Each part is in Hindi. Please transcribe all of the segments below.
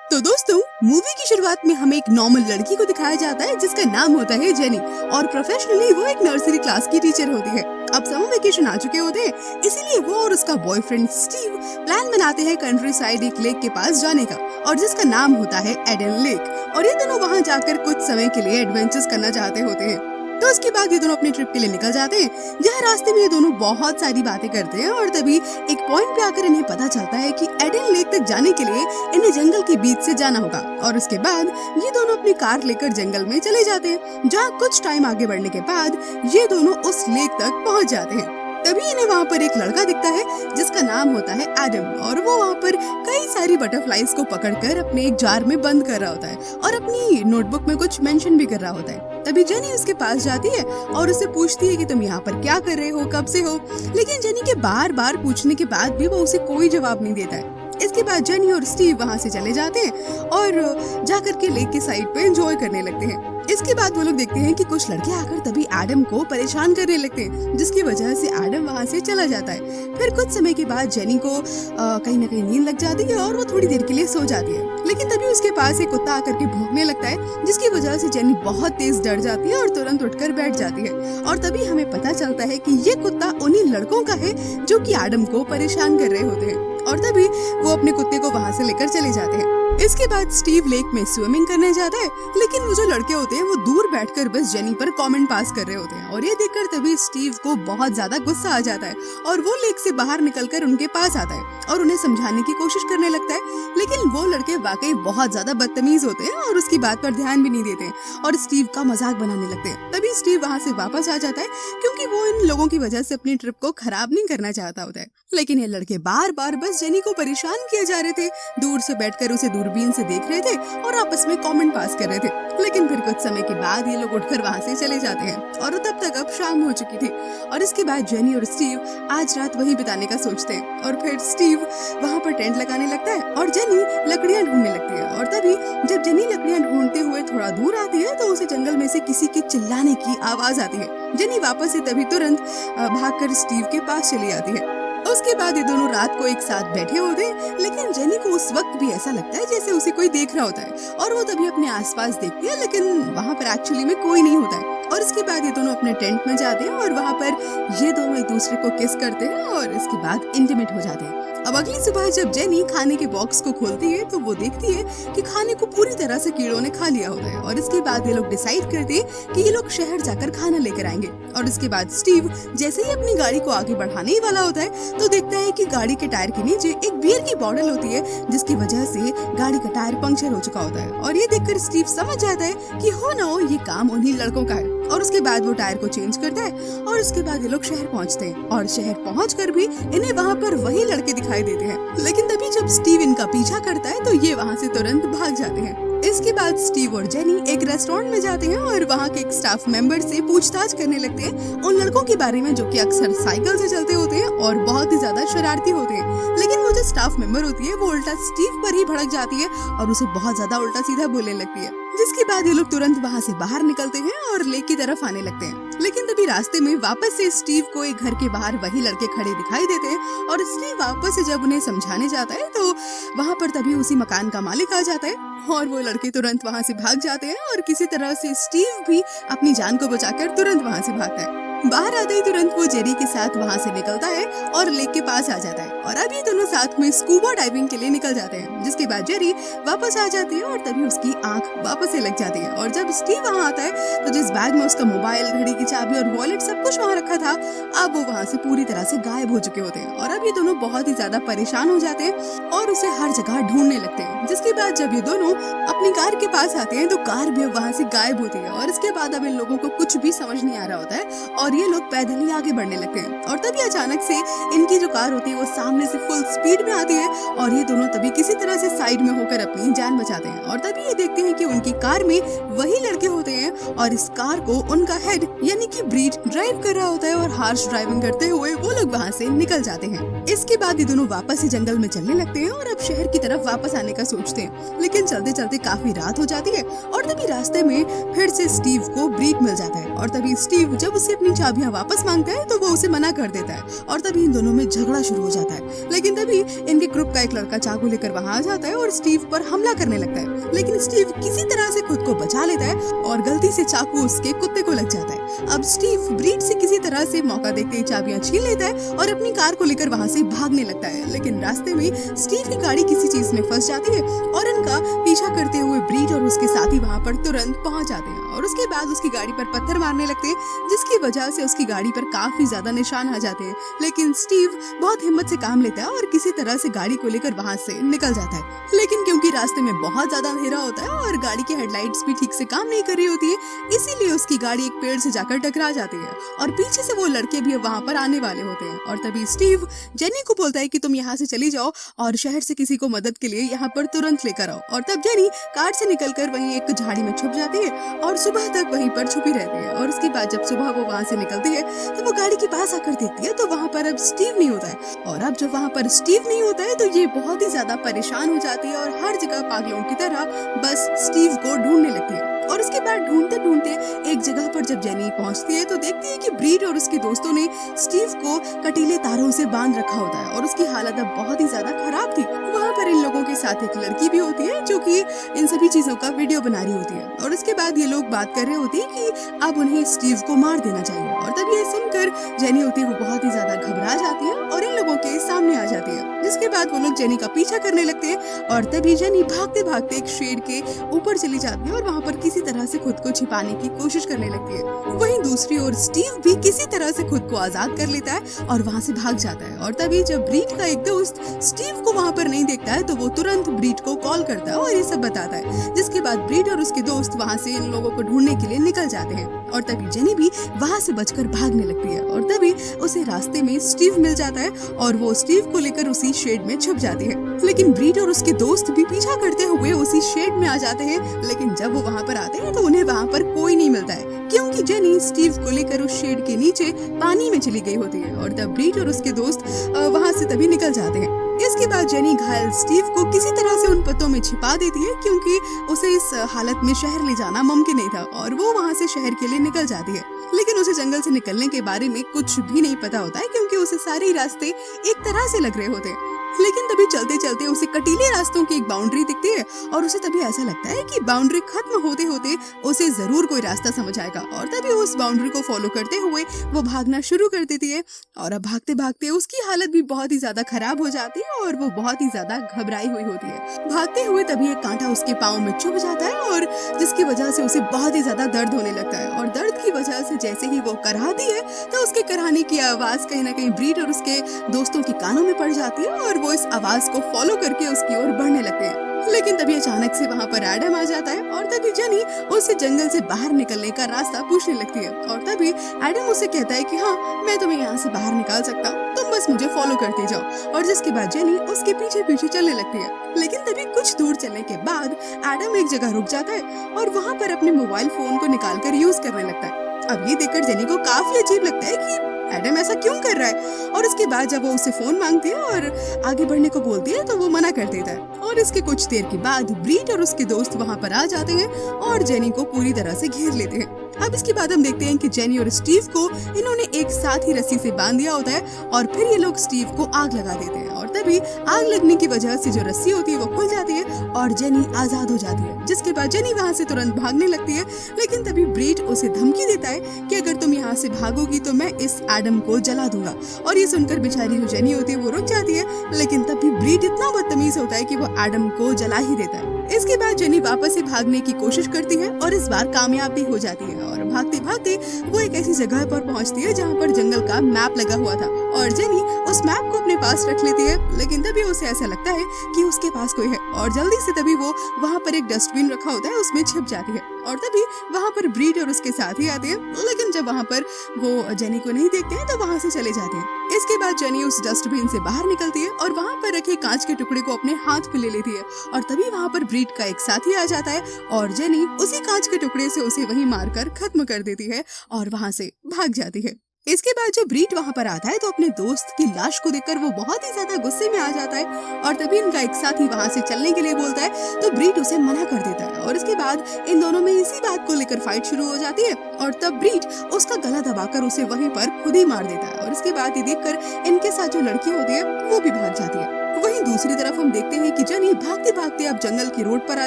तो दोस्तों, मूवी की शुरुआत में हमें एक नॉर्मल लड़की को दिखाया जाता है जिसका नाम होता है जेनी और प्रोफेशनली वो एक नर्सरी क्लास की टीचर होती है। अब समर वेकेशन आ चुके होते हैं, इसीलिए वो और उसका बॉयफ्रेंड स्टीव प्लान बनाते हैं कंट्री साइड एक लेक के पास जाने का, और जिसका नाम होता है एडन लेक। और ये दोनों वहाँ जाकर कुछ समय के लिए एडवेंचर्स करना चाहते होते हैं। तो उसके बाद ये दोनों अपने ट्रिप के लिए निकल जाते हैं, जहाँ रास्ते में ये दोनों बहुत सारी बातें करते हैं। और तभी एक पॉइंट पे आकर इन्हें पता चलता है कि एडन लेक तक जाने के लिए इन्हें जंगल के बीच से जाना होगा। और उसके बाद ये दोनों अपनी कार लेकर जंगल में चले जाते हैं, जहाँ कुछ टाइम आगे बढ़ने के बाद ये दोनों उस लेक तक पहुँच जाते हैं। तभी इन्हें वहाँ पर एक लड़का दिखता है जिसका नाम होता है एडम, और वो वहाँ पर कई सारी बटरफ्लाइज को पकड़कर अपने एक जार में बंद कर रहा होता है और अपनी नोटबुक में कुछ मेंशन भी कर रहा होता है। तभी जेनी उसके पास जाती है और उससे पूछती है कि तुम यहाँ पर क्या कर रहे हो, कब से हो। लेकिन जेनी के बार बार पूछने के बाद भी वो उसे कोई जवाब नहीं देता है। इसके बाद जेनी और स्टीव वहाँ से चले जाते हैं और जाकर के लेक के साइड पे एंजॉय करने लगते हैं। इसके बाद वो लोग देखते हैं कि कुछ लड़के आकर तभी एडम को परेशान करने लगते हैं, जिसकी वजह से एडम वहाँ से चला जाता है। फिर कुछ समय के बाद जेनी को कहीं न कहीं नींद लग जाती है और वो थोड़ी देर के लिए सो जाती है। लेकिन तभी उसके पास एक कुत्ता आकर के भौंकने लगता है, जिसकी वजह से जेनी बहुत तेज डर जाती है और तुरंत उठकर बैठ जाती है। और तभी हमें पता चलता है कि ये कुत्ता उन्हीं लड़कों का है जो कि एडम को परेशान कर रहे होते हैं। और तभी वो अपने कुत्ते को वहाँ से लेकर चले जाते हैं। इसके बाद स्टीव लेक में स्विमिंग करने जाता है, लेकिन वो जो लड़के होते हैं वो दूर बैठकर बस जेनी पर कमेंट पास कर रहे होते हैं। और ये देखकर तभी स्टीव को बहुत ज्यादा गुस्सा आ जाता है और वो लेक से बाहर निकलकर उनके पास आता है और उन्हें समझाने की कोशिश करने लगता है। लेकिन वो लड़के वाकई बहुत ज्यादा बदतमीज होते हैं और उसकी बात पर ध्यान भी नहीं देते और स्टीव का मजाक बनाने लगते हैं। तभी स्टीव वहाँ से वापस आ जाता है, क्योंकि वो इन लोगों की वजह से अपनी ट्रिप को खराब नहीं करना चाहता होता है। लेकिन ये लड़के बार बार बस जेनी को परेशान किए जा रहे थे, दूर से बैठकर उसे दूरबीन से देख रहे थे और आपस में कमेंट पास कर रहे थे। लेकिन फिर कुछ समय के बाद ये लोग उठकर वहाँ से चले जाते हैं और तब तक अब शाम हो चुकी थी। और इसके बाद जेनी और स्टीव आज रात वहीं बिताने का सोचते हैं। और फिर स्टीव वहाँ पर टेंट लगाने लगता है और जेनी लकड़ियाँ ढूंढने लगती है। और तभी जब जेनी लकड़ियाँ ढूंढते हुए थोड़ा दूर आती है तो उसे जंगल में से किसी के चिल्लाने की आवाज आती है। जेनी वापस से तभी तुरंत भागकर स्टीव के पास चली आती है। उसके बाद ये दोनों रात को एक साथ बैठे होते हैं, लेकिन जेनी को उस वक्त भी ऐसा लगता है जैसे उसे कोई देख रहा होता है। और वो तभी अपने आसपास देखती है, लेकिन वहाँ पर एक्चुअली में कोई नहीं होता है। और इसके बाद ये दोनों अपने टेंट में जाते हैं और वहाँ पर ये दोनों एक दूसरे को किस करते हैं और इसके बाद इंटीमेट हो जाते हैं। अब अगली सुबह जब जेनी खाने के बॉक्स को खोलती है तो वो देखती है कि खाने को पूरी तरह से कीड़ों ने खा लिया होता है। और इसके बाद ये लोग डिसाइड करते हैं कि ये लोग शहर जाकर खाना लेकर आएंगे। और इसके बाद स्टीव जैसे ही अपनी गाड़ी को आगे बढ़ाने ही वाला होता है तो देखता है कि गाड़ी के टायर के नीचे एक बियर की बॉटल होती है, जिसकी वजह से गाड़ी का टायर पंक्चर हो चुका होता है। और ये देखकर स्टीव समझ जाता है कि हो ना हो ये काम उन्हीं लड़कों का है। और उसके बाद वो टायर को चेंज करता है और उसके बाद ये लोग शहर पहुंचते हैं। और शहर पहुंचकर भी इन्हें वहाँ पर वही लड़के दिखाई देते हैं। लेकिन तभी जब स्टीव इनका पीछा करता है तो ये वहाँ से तुरंत भाग जाते हैं। इसके बाद स्टीव और जेनी एक रेस्टोरेंट में जाते हैं और वहाँ के एक स्टाफ मेंबर से पूछताछ करने लगते हैं उन लड़कों के बारे में जो कि अक्सर साइकिल से चलते होते हैं और बहुत ही ज्यादा शरारती होते हैं। लेकिन वो जो स्टाफ मेंबर होती है वो उल्टा स्टीव पर ही भड़क जाती है और उसे बहुत ज्यादा उल्टा सीधा बोलने लगती है। जिसके बाद ये लोग तुरंत वहाँ से बाहर निकलते हैं और लेक की तरफ आने लगते हैं। लेकिन तभी रास्ते में वापस से स्टीव को एक घर के बाहर वही लड़के खड़े दिखाई देते हैं। और स्टीव वापस से जब उन्हें समझाने जाता है तो वहाँ पर तभी उसी मकान का मालिक आ जाता है और वो लड़के तुरंत वहाँ से भाग जाते हैं। और किसी तरह से स्टीव भी अपनी जान को बचाकर तुरंत वहाँ से भागता है। बाहर आते ही तुरंत वो जेरी के साथ वहाँ से निकलता है और लेक के पास आ जाता है। और अब ये दोनों साथ में स्कूबा डाइविंग के लिए निकल जाते हैं। जिसके बाद जेरी वापस आ जाती है और तभी उसकी आंख वापस से लग जाती है। और जब स्टीव वहाँ आता है तो जिस बैग में उसका मोबाइल, घड़ी की चाबी और वॉलेट सब कुछ वहाँ रखा था, अब वो वहाँ से पूरी तरह से गायब हो चुके होते हैं। और अब ये दोनों बहुत ही ज्यादा परेशान हो जाते हैं और उसे हर जगह ढूंढने लगते हैं। जिसके बाद जब ये दोनों अपनी कार के पास आते हैं तो कार भी अब वहाँ से गायब होती है। और इसके बाद अब इन लोगों को कुछ भी समझ नहीं आ रहा होता है और ये लोग पैदल ही आगे बढ़ने लगते हैं। और तभी अचानक से इनकी जो कार होती है वो सामने से फुल स्पीड में आती है और ये दोनों तभी किसी तरह से साइड में होकर अपनी जान बचाते हैं। और तभी ये देखते हैं कि उनकी कार में वही लड़के होते हैं और इस कार को उनका हेड यानी कि ब्रीड ड्राइव कर रहा होता है। और हार्श ड्राइविंग करते हुए वो लोग वहाँ से निकल जाते हैं। इसके बाद ये दोनों वापस से जंगल में चलने लगते हैं और अब शहर की तरफ वापस आने का सोचते हैं। लेकिन चलते चलते काफी रात हो जाती है और तभी रास्ते में फिर से स्टीव को ब्रीड मिल जाता है। और तभी स्टीव जब उसे अपनी चाबियां वापस मांगता है तो वो उसे मना कर देता है और तभी इन दोनों में झगड़ा शुरू हो जाता है। लेकिन तभी इनके ग्रुप का एक लड़का चाकू लेकर वहाँ आ जाता है और स्टीव पर हमला करने लगता है, लेकिन स्टीव किसी तरह से खुद को बचा लेता है और गलती से चाकू उसके कुत्ते को लग जाता है। अब स्टीव ब्रीड से किसी तरह से मौका देखते ही चाबियां छीन लेता है और अपनी कार को लेकर वहाँ से भागने लगता है, लेकिन रास्ते में स्टीव की गाड़ी किसी चीज में फंस जाती है और इनका पीछा करते हुए ब्रीड और उसके साथी वहाँ पर तुरंत पहुँच जाते हैं और उसके बाद उसकी गाड़ी पर पत्थर मारने लगते हैं, जिसकी वजह से उसकी गाड़ी पर काफी ज्यादा निशान आ जाते हैं। लेकिन स्टीव बहुत हिम्मत से काम लेता है और किसी तरह से गाड़ी को लेकर वहाँ से निकल जाता है, लेकिन क्योंकि रास्ते में बहुत ज्यादा अंधेरा होता है और गाड़ी की हेडलाइट्स भी ठीक से काम नहीं कर रही होती है, इसीलिए उसकी गाड़ी एक पेड़ से जाकर टकरा जाती है और पीछे से वो लड़के भी वहाँ पर आने वाले होते हैं। और तभी स्टीव जेनी को बोलता है कि तुम यहाँ से चली जाओ और शहर से किसी को मदद के लिए यहाँ पर तुरंत लेकर आओ। और तब जेनी कार से निकलकर वहीं एक झाड़ी में छुप जाती है और सुबह तक वहीं पर छुपी रहती है। और उसके बाद जब सुबह वो वहाँ से निकलती है तो वो गाड़ी के पास आकर देखती है तो वहाँ पर अब स्टीव नहीं होता है। और अब जब वहाँ पर स्टीव नहीं होता है तो ये बहुत ही ज्यादा परेशान हो जाती है और हर जगह पागलों की तरह बस स्टीव को ढूंढने लगती है। और उसके बाद ढूंढते ढूंढते एक जगह पर जब जेनी पहुंचती है तो देखती है कि ब्रीड और उसके दोस्तों ने स्टीव को कटीले तारों से बांध रखा होता है और उसकी हालत अब बहुत ही ज्यादा खराब थी। वहाँ पर इन लोगों के साथ एक लड़की भी होती है जो कि इन सभी चीजों का वीडियो बना रही होती है। और उसके बाद ये लोग बात कर रहे होती है कि अब उन्हें स्टीव को मार देना चाहिए। और तब ये सुनकर जेनी होती है वो बहुत ही ज्यादा घबरा जाती है और इन लोगों के सामने आ जाती है, जिसके बाद वो लोग जेनी का पीछा करने लगते हैं। और तभी जेनी भागते भागते एक शेड के ऊपर चली जाती है और वहाँ पर किसी तरह से खुद को छिपाने की कोशिश करने लगती है। वहीं दूसरी ओर स्टीव भी किसी तरह से खुद को आजाद कर लेता है और वहाँ से भाग जाता है। और तभी जब ब्रीड का एक दोस्त स्टीव को वहाँ पर नहीं देखता है तो वो तुरंत ब्रीड को कॉल करता है और ये सब बताता है, जिसके बाद ब्रीड और उसके दोस्त वहाँ से इन लोगों को ढूंढने के लिए निकल जाते हैं। और तभी जेनी भी वहाँ से बचकर भागने लगती है और तभी उसे रास्ते में स्टीव मिल जाता है और वो स्टीव को लेकर उसी शेड में छुप जाती है। लेकिन ब्रीड और उसके दोस्त भी पीछा करते हुए उसी शेड में आ जाते हैं, लेकिन जब वो वहाँ पर आते हैं तो उन्हें वहाँ पर कोई नहीं मिलता है क्योंकि जेनी स्टीव को लेकर उस शेड के नीचे पानी में चली गई होती है। और तब ब्रीड और उसके दोस्त वहाँ से तभी निकल जाते हैं। इसके बाद जेनी घायल स्टीव को किसी तरह से उन पत्तों में छिपा देती है क्योंकि उसे इस हालत में शहर ले जाना मुमकिन नहीं था और वो वहाँ से शहर के लिए निकल जाती है। लेकिन उसे जंगल से निकलने के बारे में कुछ भी नहीं पता होता है क्योंकि उसे सारे रास्ते एक तरह से लग रहे होते हैं। लेकिन तभी चलते चलते उसे कटीले रास्तों की एक बाउंड्री दिखती है और उसे तभी ऐसा लगता है कि बाउंड्री खत्म होते होते उसे जरूर कोई रास्ता समझ आएगा। और तभी उस बाउंड्री को फॉलो करते हुए वो भागना शुरू कर देती है और अब भागते भागते उसकी हालत भी बहुत ही ज्यादा खराब हो जाती है और वो बहुत ही ज्यादा घबराई हुई होती है। भागते हुए तभी एक कांटा उसके पाँव में चुभ जाता है और जिसकी वजह से उसे बहुत ही ज्यादा दर्द होने लगता है। और दर्द की वजह से जैसे ही वो कराहती है तो उसके कराहने की आवाज कहीं ना कहीं ब्रीड और उसके दोस्तों के कानों में पड़ जाती है और वो इस आवाज को फॉलो करके उसकी ओर बढ़ने लगते हैं। लेकिन तभी अचानक से वहाँ पर एडम आ जाता है और तभी जेनी उससे जंगल से बाहर निकलने का रास्ता पूछने लगती है। और तभी एडम उसे कहता है कि हाँ, मैं तुम्हें यहाँ से बाहर निकाल सकता हूँ, तुम बस मुझे फॉलो करते जाओ। और जिसके बाद जेनी उसके पीछे पीछे चलने लगती है। लेकिन तभी कुछ दूर चलने के बाद एडम एक जगह रुक जाता है और वहाँ पर अपने मोबाइल फोन को निकाल कर यूज करने लगता है। अब ये देखकर जेनी को काफी अजीब लगता है कि एडम ऐसा क्यों कर रहा है। और उसके बाद जब वो उसे फोन मांगती है और आगे बढ़ने को बोलती है तो वो मना कर देता है। और इसके कुछ देर के बाद ब्रीड और उसके दोस्त वहाँ पर आ जाते हैं और जेनी को पूरी तरह से घेर लेते हैं। अब इसके बाद हम देखते हैं कि जेनी और स्टीव को इन्होंने एक साथ ही रस्सी से बांध दिया होता है और फिर ये लोग स्टीव को आग लगा देते हैं। और तभी आग लगने की वजह से जो रस्सी होती है वो खुल जाती है और जेनी आजाद हो जाती है, जिसके बाद जेनी वहाँ से तुरंत भागने लगती है। लेकिन तभी ब्रीड उसे धमकी देता है कि अगर तुम यहाँ से भागोगी तो मैं इस एडम को जला दूंगा। और ये सुनकर बेचारी जो जेनी होती है वो रुक जाती है, लेकिन तभी ब्रीड इतना बदतमीज होता है कि वो एडम को जला ही देता है। इसके बाद जेनी वापस से भागने की कोशिश करती है और इस बार कामयाब भी हो जाती है। और भागते भागते वो एक ऐसी जगह पर पहुंचती है जहां पर जंगल का मैप लगा हुआ था और जेनी उस मैप को अपने पास रख लेती है। लेकिन तभी उसे ऐसा लगता है कि उसके पास कोई है और जल्दी से तभी वो वहाँ पर एक डस्टबिन रखा होता है उसमें छिप जाती है। और तभी वहाँ पर ब्रीड और उसके साथ ही आते हैं, लेकिन जब वहाँ पर वो जेनी को नहीं देखते हैं तो वहाँ से चले जाते हैं। इसके बाद जेनी उस डस्टबिन से बाहर निकलती है और वहाँ पर रखे कांच के टुकड़े को अपने हाथ पे ले लेती है। और तभी वहाँ पर ब्रीड का एक साथी आ जाता है और जेनी उसी कांच के टुकड़े से उसे वहीं मारकर खत्म कर देती है और वहाँ से भाग जाती है। इसके बाद जब ब्रीट वहाँ पर आता है तो अपने दोस्त की लाश को देखकर वो बहुत ही ज्यादा गुस्से में आ जाता है और तभी इनका एक साथी वहाँ से चलने के लिए बोलता है तो ब्रीट उसे मना कर देता है और इसके बाद इन दोनों में इसी बात को लेकर फाइट शुरू हो जाती है और तब ब्रीट उसका गला दबाकर उसे वहीं पर खुद ही मार देता है और इसके बाद ये देखकर इनके साथ जो लड़की होती है वो भी भाग जाती है। वहीं दूसरी तरफ हम देखते हैं कि जेनी भागते भागते अब जंगल की रोड पर आ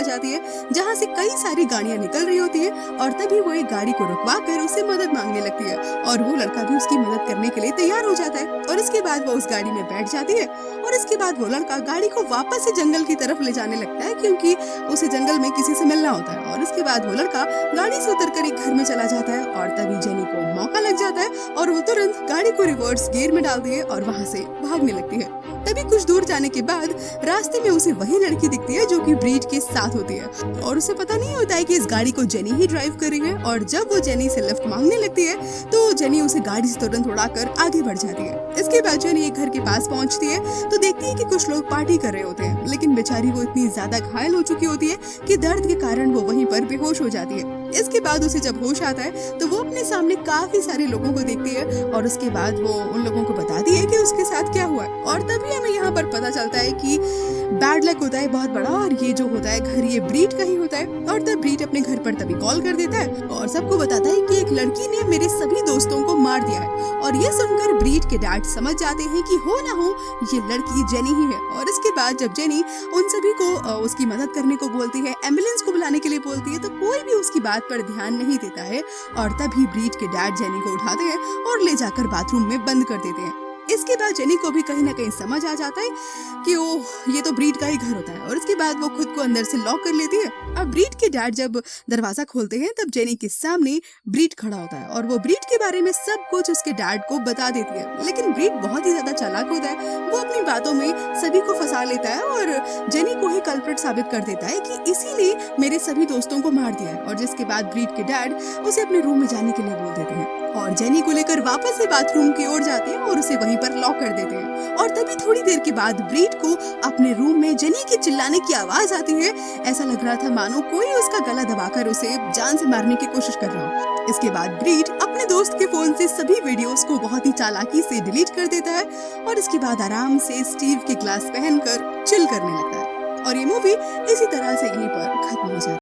जाती है जहाँ से कई सारी गाड़ियाँ निकल रही होती है और तभी वो एक गाड़ी को रुकवा कर उससे मदद मांगने लगती है और वो लड़का भी उसकी मदद करने के लिए तैयार हो जाता है और इसके बाद वो उस गाड़ी में बैठ जाती है और इसके बाद वो लड़का गाड़ी को वापस से जंगल की तरफ ले जाने लगता है क्योंकि उसे जंगल में किसी से मिलना होता है और इसके बाद वो लड़का गाड़ी से उतरकर एक घर में चला जाता है और तभी जेनी को मौका लग जाता है और वो तुरंत गाड़ी को रिवर्स गियर में डालती है और वहाँ से भागने लगती है। तभी कुछ दूर जाने के बाद रास्ते में उसे वही लड़की दिखती है जो कि ब्रीट के साथ होती है और उसे पता नहीं होता है कि इस गाड़ी को जेनी ही ड्राइव कर रही है और जब वो जेनी से लिफ्ट मांगने लगती है तो जेनी उसे गाड़ी से तुरंत उड़ाकर आगे बढ़ जाती है। इसके बाद जेनी एक घर के पास पहुंचती है तो देखती है कि कुछ लोग पार्टी कर रहे होते हैं लेकिन बेचारी वो इतनी ज्यादा घायल हो चुकी होती है कि दर्द के कारण वो वहीं पर बेहोश हो जाती है। इसके बाद उसे जब होश आता है तो वो अपने सामने काफी सारे लोगों को देखती है और उसके बाद वो उन लोगों को बताती है कि उसके साथ क्या हुआ है और तभी हमें यहाँ पर पता चलता है कि बैड लक होता है बहुत बड़ा और ये जो होता है घर ये ब्रीट का ही होता है और तब ब्रीट अपने घर पर तभी कॉल कर देता है और सबको बताता है कि एक लड़की ने मेरे सभी दोस्तों को मार दिया है और ये सुनकर ब्रीट के डैड समझ जाते हैं कि हो ना हो ये लड़की जेनी ही है और इसके बाद जब जेनी उन सभी को उसकी मदद करने को बोलती है, एम्बुलेंस को बुलाने के लिए बोलती है तो कोई भी उसकी बात पर ध्यान नहीं देता है और तभी ब्रीट के डैड जेनी को उठाते हैं और ले जाकर बाथरूम में बंद कर देते हैं। इसके बाद जेनी को भी कहीं ना कहीं समझ आ जाता है कि ओह ये तो ब्रीट का ही घर होता है और इसके बाद वो खुद को अंदर से लॉक कर लेती है। अब ब्रीट के डैड जब दरवाजा खोलते हैं तब जेनी के सामने ब्रीट खड़ा होता है और वो ब्रीट के बारे में सब कुछ उसके डैड को बता देती है लेकिन ब्रीट बहुत ही ज्यादा चालाक होता है, वो अपनी बातों में सभी को फंसा लेता है और जेनी को ही कल्प्रिट साबित कर देता है कि इसी ने मेरे सभी दोस्तों को मार दिया है और जिसके बाद ब्रीट के डैड उसे अपने रूम में जाने के लिए बोल देते हैं और जेनी को लेकर वापस से बाथरूम की ओर जाते हैं और उसे वहीं पर लॉक कर देते हैं और तभी थोड़ी देर के बाद ब्रीट को अपने रूम में जेनी के चिल्लाने की आवाज आती है। ऐसा लग रहा था मानो कोई उसका गला दबाकर उसे जान से मारने की कोशिश कर रहा हो। इसके बाद ब्रीट अपने दोस्त के फोन से सभी वीडियोस को बहुत ही चालाकी से डिलीट कर देता है और इसके बाद आराम से स्टीव के ग्लास पहनकर चिल करने लगता है और ये मूवी इसी तरह से यहीं पर खत्म हो जाती है।